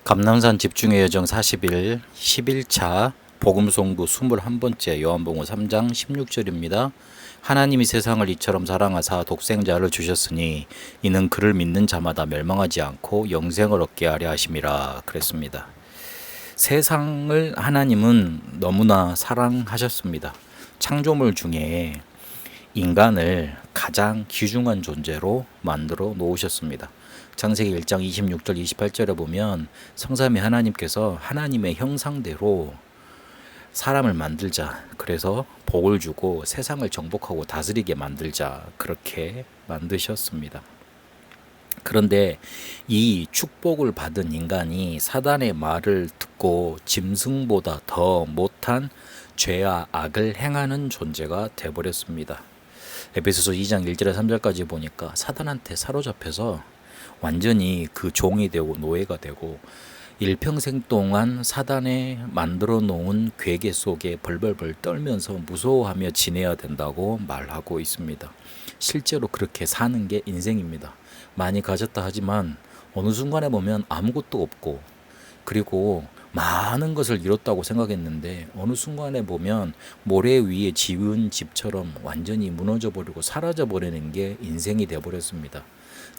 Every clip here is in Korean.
감남산 집중의 여정 40일 11차 복음송부 21번째 요한복음 3장 16절입니다. 하나님이 세상을 이처럼 사랑하사 독생자를 주셨으니 이는 그를 믿는 자마다 멸망하지 않고 영생을 얻게 하려 하심이라 그랬습니다. 세상을 하나님은 너무나 사랑하셨습니다. 창조물 중에 인간을 가장 귀중한 존재로 만들어 놓으셨습니다. 창세기 1장 26절 28절에 보면 성삼위 하나님께서 하나님의 형상대로 사람을 만들자, 그래서 복을 주고 세상을 정복하고 다스리게 만들자, 그렇게 만드셨습니다. 그런데 이 축복을 받은 인간이 사단의 말을 듣고 짐승보다 더 못한 죄와 악을 행하는 존재가 되어버렸습니다. 에베소서 2장 1절에 3절까지 보니까 사단한테 사로잡혀서 완전히 그 종이 되고 노예가 되고 일평생 동안 사단에 만들어 놓은 괴계 속에 벌벌벌 떨면서 무서워하며 지내야 된다고 말하고 있습니다. 실제로 그렇게 사는 게 인생입니다. 많이 가졌다 하지만 어느 순간에 보면 아무것도 없고, 그리고 많은 것을 이뤘다고 생각했는데 어느 순간에 보면 모래 위에 지은 집처럼 완전히 무너져 버리고 사라져 버리는 게 인생이 되어 버렸습니다.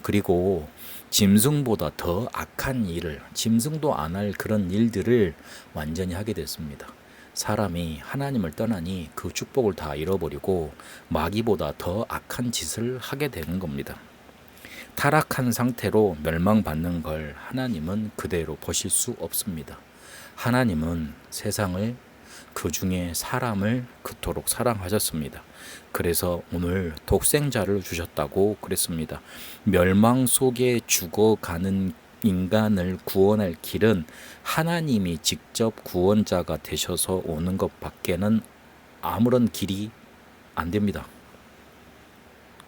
그리고 짐승보다 더 악한 일을, 짐승도 안 할 그런 일들을 완전히 하게 됐습니다. 사람이 하나님을 떠나니 그 축복을 다 잃어버리고 마귀보다 더 악한 짓을 하게 되는 겁니다. 타락한 상태로 멸망받는 걸 하나님은 그대로 보실 수 없습니다. 하나님은 세상을, 그 중에 사람을 그토록 사랑하셨습니다. 그래서 오늘 독생자를 주셨다고 그랬습니다. 멸망 속에 죽어가는 인간을 구원할 길은 하나님이 직접 구원자가 되셔서 오는 것밖에는 아무런 길이 안 됩니다.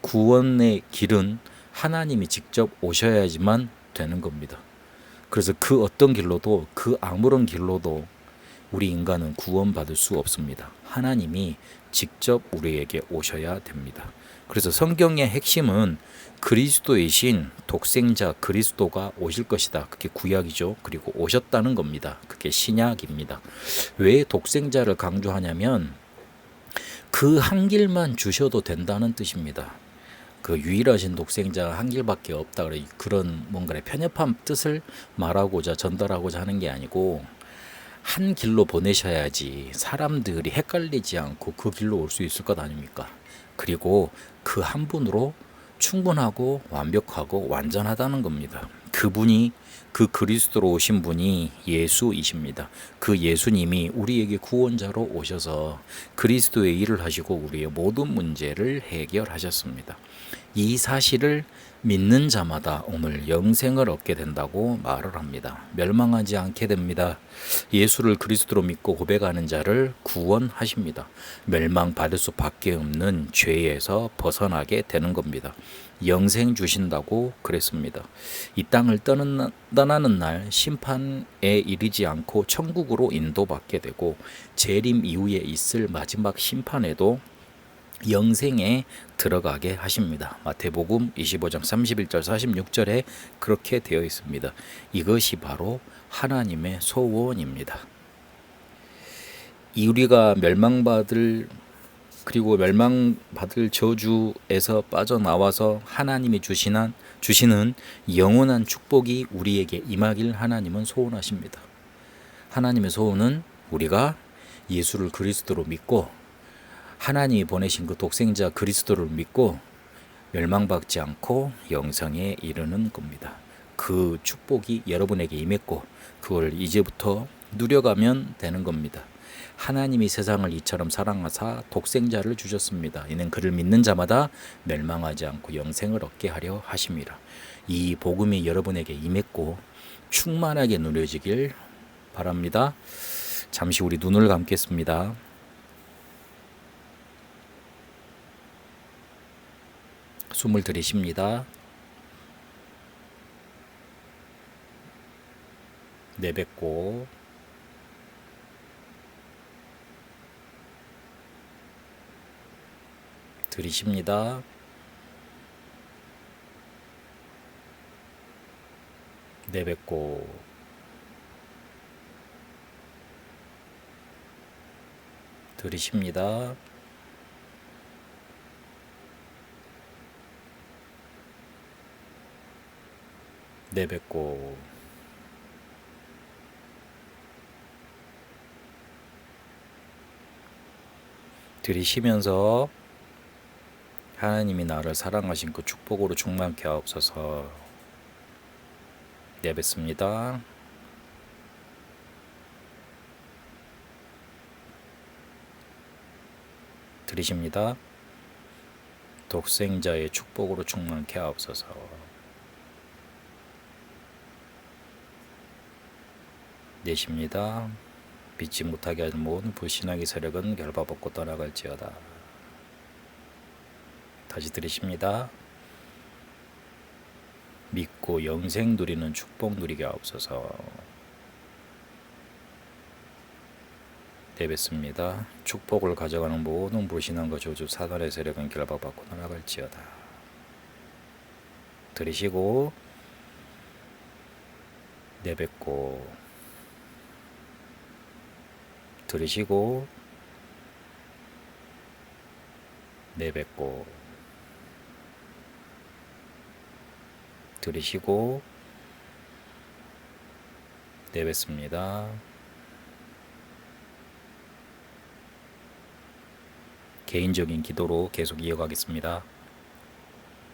구원의 길은 하나님이 직접 오셔야지만 되는 겁니다. 그래서 그 어떤 길로도, 그 아무런 길로도 우리 인간은 구원받을 수 없습니다. 하나님이 직접 우리에게 오셔야 됩니다. 그래서 성경의 핵심은 그리스도이신 독생자 그리스도가 오실 것이다. 그게 구약이죠. 그리고 오셨다는 겁니다. 그게 신약입니다. 왜 독생자를 강조하냐면 그 한 길만 주셔도 된다는 뜻입니다. 그 유일하신 독생자 한 길밖에 없다, 그런 뭔가의 편협한 뜻을 말하고자, 전달하고자 하는 게 아니고, 한 길로 보내셔야지 사람들이 헷갈리지 않고 그 길로 올 수 있을 것 아닙니까? 그리고 그 한 분으로 충분하고 완벽하고 완전하다는 겁니다. 그분이, 그 그리스도로 오신 분이 예수이십니다. 그 예수님이 우리에게 구원자로 오셔서 그리스도의 일을 하시고 우리의 모든 문제를 해결하셨습니다. 이 사실을 믿는 자마다 오늘 영생을 얻게 된다고 말을 합니다. 멸망하지 않게 됩니다. 예수를 그리스도로 믿고 고백하는 자를 구원하십니다. 멸망받을 수밖에 없는 죄에서 벗어나게 되는 겁니다. 영생 주신다고 그랬습니다. 이 땅을 떠나는 날 심판에 이르지 않고 천국으로 인도받게 되고, 재림 이후에 있을 마지막 심판에도 영생에 들어가게 하십니다. 마태복음 25장 31절 46절에 그렇게 되어 있습니다. 이것이 바로 하나님의 소원입니다. 우리가 그리고 멸망받을 저주에서 빠져나와서 하나님이 주시는 영원한 축복이 우리에게 임하길 하나님은 소원하십니다. 하나님의 소원은 우리가 예수를 그리스도로 믿고 하나님이 보내신 그 독생자 그리스도를 믿고 멸망받지 않고 영생에 이르는 겁니다. 그 축복이 여러분에게 임했고 그걸 이제부터 누려가면 되는 겁니다. 하나님이 세상을 이처럼 사랑하사 독생자를 주셨습니다. 이는 그를 믿는 자마다 멸망하지 않고 영생을 얻게 하려 하심이라. 이 복음이 여러분에게 임했고 충만하게 누려지길 바랍니다. 잠시 우리 눈을 감겠습니다. 숨을 들이쉽니다. 내뱉고 들이쉽니다. 내뱉고 들이쉽니다. 내뱉고 들이쉬면서 하나님이 나를 사랑하신 그 축복으로 충만케 하옵소서. 내뱉습니다. 들이쉽니다. 독생자의 축복으로 충만케 하옵소서. 내쉽니다. 믿지 못하게 하는 모든 불신앙의 세력은 결박받고 떠나갈지어다. 다시 들이쉽니다. 믿고 영생 누리는 축복 누리게 하옵소서. 내뱉습니다. 축복을 가져가는 모든 불신앙과 저주 사단의 세력은 결박받고 떠나갈지어다. 들이쉬고 내뱉고 들이쉬고 내뱉고 들이쉬고 내뱉습니다. 개인적인 기도로 계속 이어가겠습니다.